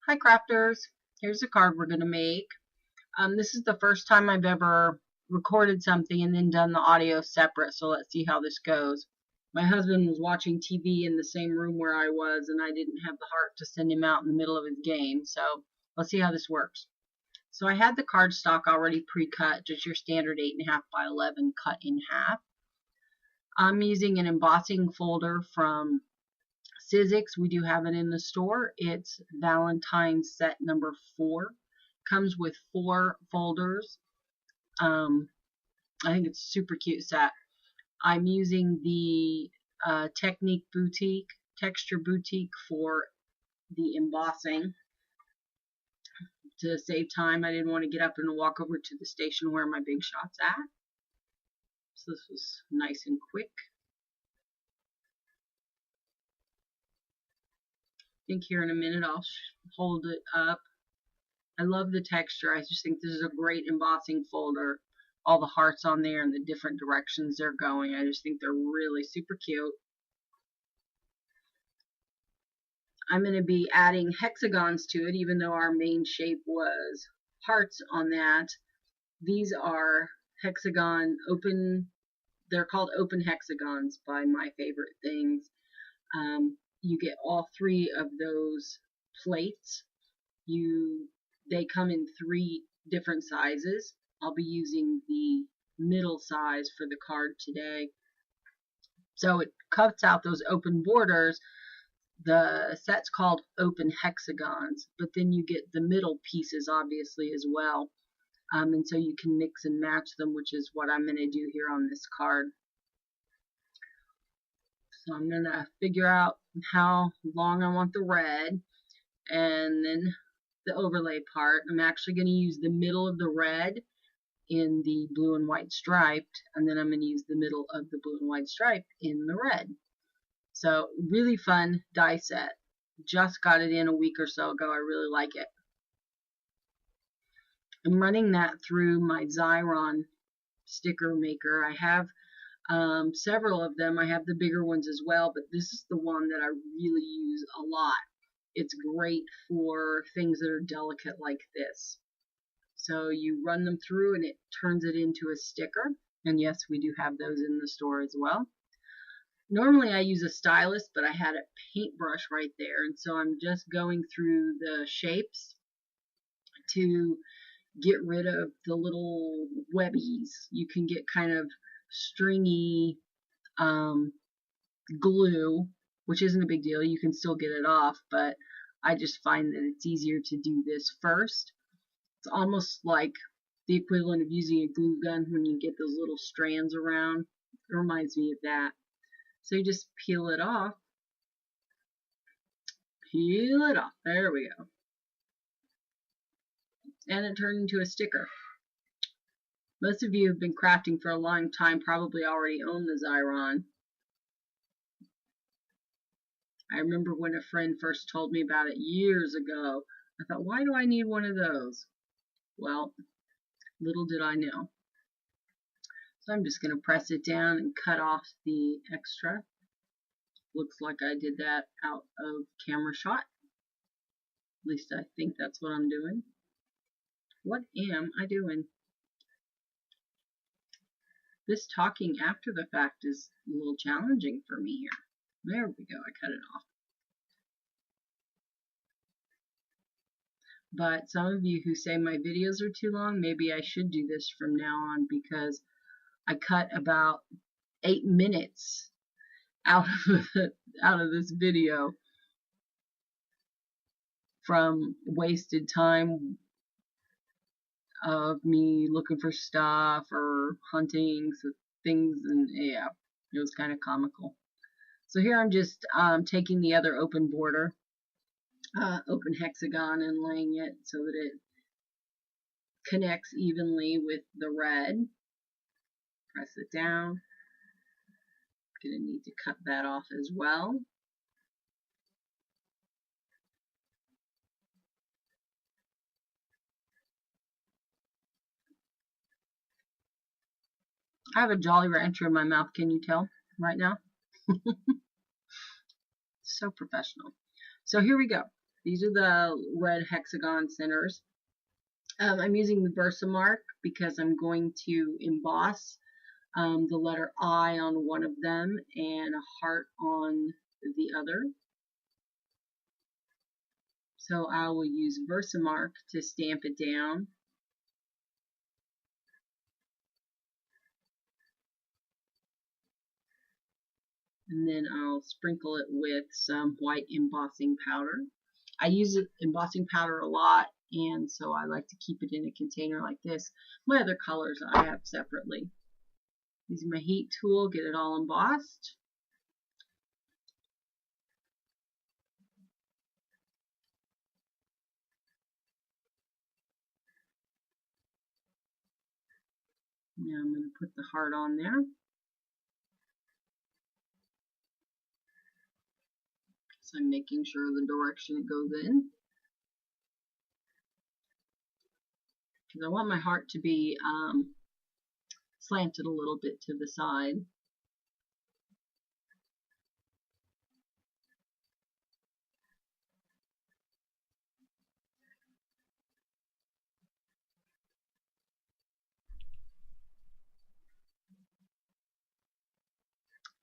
Hi crafters, here's a card we're going to make. This is the first time I've ever recorded something and then done the audio separate, so let's see how this goes. My husband was watching TV in the same room where I was, and I didn't have the heart to send him out in the middle of his game, so let's see how this works. So I had the cardstock already pre-cut, just your standard 8.5 by 11 cut in half. I'm using an embossing folder from Sizzix. We do have it in the store. It's Valentines set number 4. Comes with 4 folders. I think it's a super cute set. I'm using the Technique Boutique, Texture Boutique for the embossing. To save time, I didn't want to get up and walk over to the station where my big shot's at. So this was nice and quick. I think here in a minute I'll hold it up. I love the texture. I just think this is a great embossing folder. All the hearts on there and the different directions they're going. I just think they're really super cute. I'm going to be adding hexagons to it, even though our main shape was hearts on that. These are hexagon open, they're called open hexagons by My Favorite Things. You get all 3 of those plates. They come in 3 different sizes. I'll be using the middle size for the card today. So it cuts out those open borders. The set's called open hexagons, but then you get the middle pieces obviously as well. And so you can mix and match them, which is what I'm going to do here on this card. So I'm going to figure out how long I want the red, and then the overlay part. I'm actually going to use the middle of the red in the blue and white striped, and then I'm going to use the middle of the blue and white stripe in the red. So really fun die set. Just got it in a week or so ago. I really like it. I'm running that through my Xyron sticker maker. I have several of them. I have the bigger ones as well, but this is the one that I really use a lot. It's great for things that are delicate like this. So you run them through and it turns it into a sticker. And yes, we do have those in the store as well. Normally I use a stylus, but I had a paintbrush right there, and so I'm just going through the shapes to get rid of the little webbies. You can get kind of stringy glue, which isn't a big deal. You can still get it off, but I just find that it's easier to do this first. It's almost like the equivalent of using a glue gun when you get those little strands around. It reminds me of that. So you just peel it off. Peel it off. There we go. And it turned into a sticker. Most of you who have been crafting for a long time probably already own the Xyron. I remember when a friend first told me about it years ago. I thought, why do I need one of those? Well, little did I know. So I'm just going to press it down and cut off the extra. Looks like I did that out of camera shot. At least I think that's what I'm doing. What am I doing? This talking after the fact is a little challenging for me here. There we go, I cut it off. But some of you who say my videos are too long, maybe I should do this from now on, because I cut about 8 minutes out of this video from wasted time of me looking for stuff or hunting things, and yeah, it was kind of comical. So here I'm just taking the other open border, open hexagon, and laying it so that it connects evenly with the red. Press it down. Gonna need to cut that off as well. I have a Jolly Rancher in my mouth, can you tell right now? So professional. So here we go. These are the red hexagon centers. I'm using the Versamark because I'm going to emboss the letter I on one of them and a heart on the other. So I will use Versamark to stamp it down. And then I'll sprinkle it with some white embossing powder. I use embossing powder a lot, and so I like to keep it in a container like this. My other colors I have separately. Using my heat tool, get it all embossed. Now I'm going to put the heart on there. So I'm making sure the direction it goes in. Because I want my heart to be slanted a little bit to the side.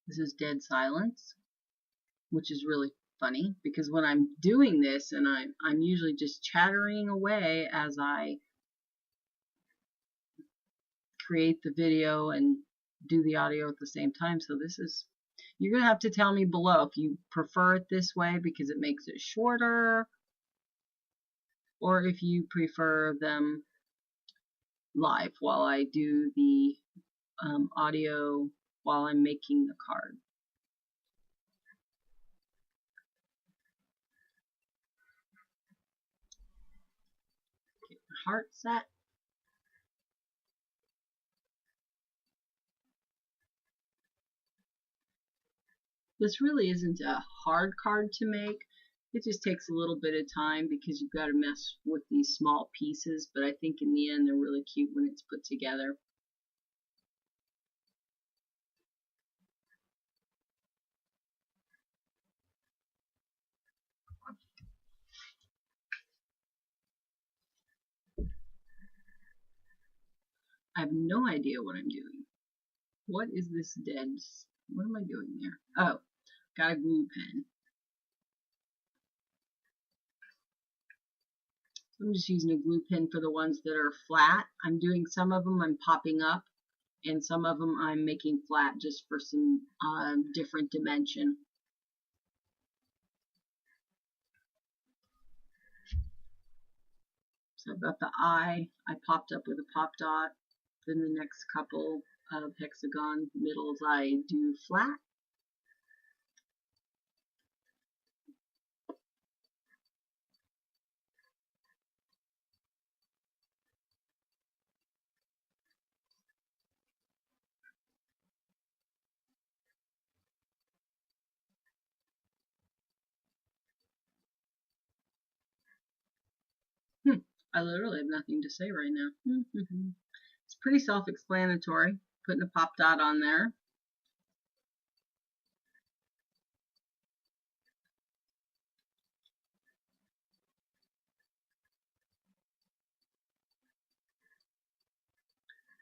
This is dead silence, which is really funny because when I'm doing this and I'm usually just chattering away as I create the video and do the audio at the same time. So this is, you're going to have to tell me below if you prefer it this way because it makes it shorter, or if you prefer them live while I do the audio while I'm making the card. Get the heart set. This really isn't a hard card to make. It just takes a little bit of time because you've got to mess with these small pieces, but I think in the end they're really cute when it's put together. I have no idea what I'm doing. What is this dead? What am I doing there? Oh, got a glue pen. So I'm just using a glue pen for the ones that are flat. I'm doing some of them I'm popping up, and some of them I'm making flat just for some different dimension. So I've got the eye. I popped up with a pop dot. Then the next couple of hexagon middles I do flat. I literally have nothing to say right now. It's pretty self-explanatory. Putting a pop dot on there.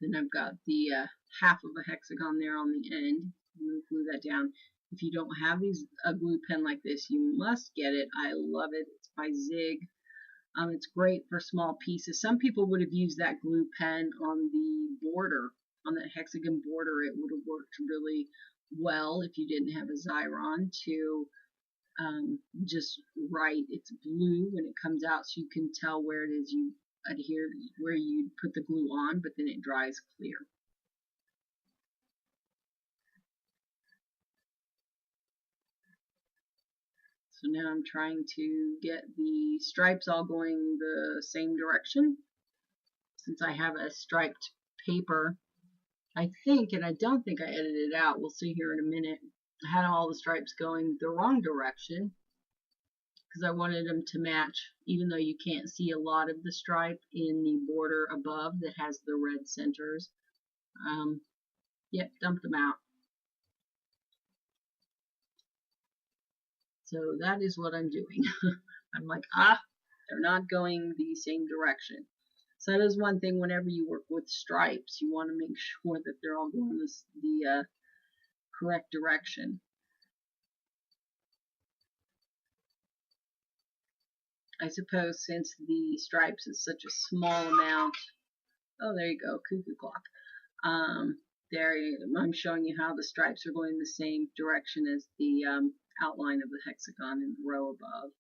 Then I've got the half of a hexagon there on the end. I'm going to glue that down. If you don't have a glue pen like this, you must get it. I love it. It's by Zig. It's great for small pieces. Some people would have used that glue pen on the border, on that hexagon border. It would have worked really well if you didn't have a Xyron to just write. It's blue when it comes out, so you can tell where it is you adhere, where you put the glue on, but then it dries clear. So now I'm trying to get the stripes all going the same direction. Since I have a striped paper, I think, and I don't think I edited it out, we'll see here in a minute, I had all the stripes going the wrong direction because I wanted them to match, even though you can't see a lot of the stripe in the border above that has the red centers. Yep, dump them out. So that is what I'm doing. I'm like, they're not going the same direction. So that is one thing whenever you work with stripes, you want to make sure that they're all going the correct direction. I suppose since the stripes is such a small amount, oh, there you go, cuckoo clock. There, I'm showing you how the stripes are going the same direction as the outline of the hexagon in the row above.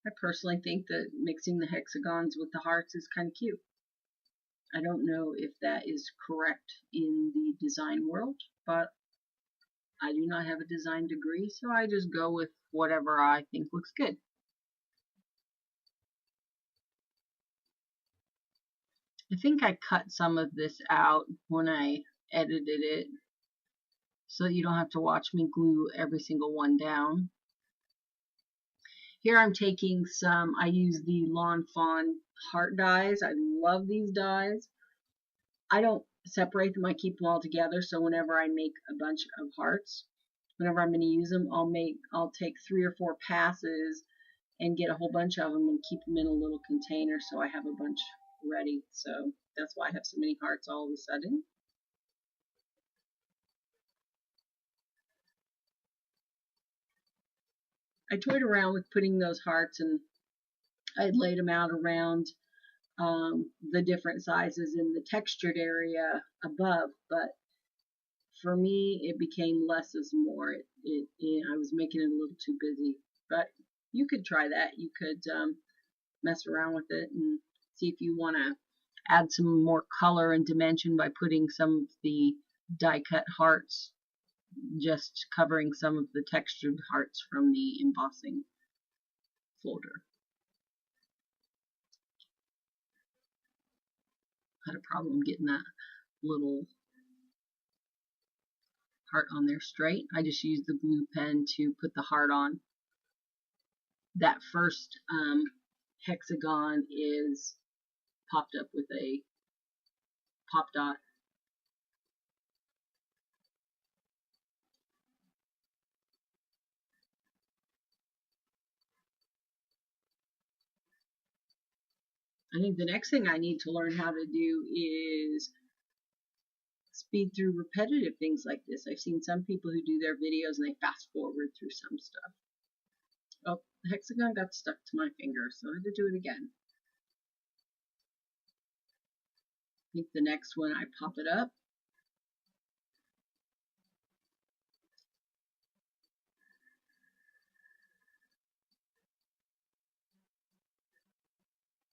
I personally think that mixing the hexagons with the hearts is kind of cute. I don't know if that is correct in the design world, but I do not have a design degree, so I just go with whatever I think looks good. I think I cut some of this out when I edited it, so you don't have to watch me glue every single one down. Here I'm taking some, I use the Lawn Fawn heart dies. I love these dies. I don't separate them, I keep them all together, so whenever I make a bunch of hearts, whenever I'm going to use them, I'll take 3 or 4 passes and get a whole bunch of them and keep them in a little container so I have a bunch ready. So that's why I have so many hearts all of a sudden. I toyed around with putting those hearts, and I had laid them out around the different sizes in the textured area above, but for me it became less is more. I was making it a little too busy, but you could try that. You could mess around with it and see if you want to add some more color and dimension by putting some of the die cut hearts, just covering some of the textured hearts from the embossing folder. Had a problem getting that little heart on there straight. I just used the glue pen to put the heart on. That first hexagon is popped up with a pop dot. I think the next thing I need to learn how to do is speed through repetitive things like this. I've seen some people who do their videos and they fast forward through some stuff. Oh, the hexagon got stuck to my finger, so I had to do it again. I think the next one I pop it up.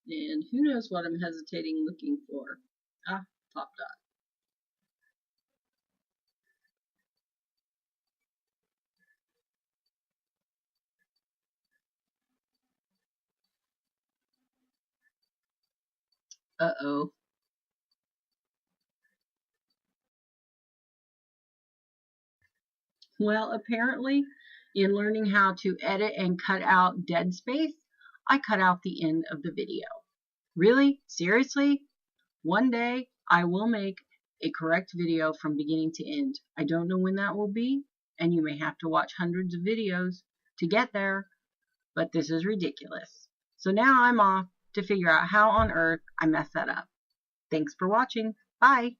And who knows what I'm hesitating looking for. Ah, pop dot. Uh-oh. Well, apparently, in learning how to edit and cut out dead space, I cut out the end of the video. Really? Seriously? One day, I will make a correct video from beginning to end. I don't know when that will be, and you may have to watch hundreds of videos to get there, but this is ridiculous. So now I'm off to figure out how on earth I messed that up. Thanks for watching. Bye.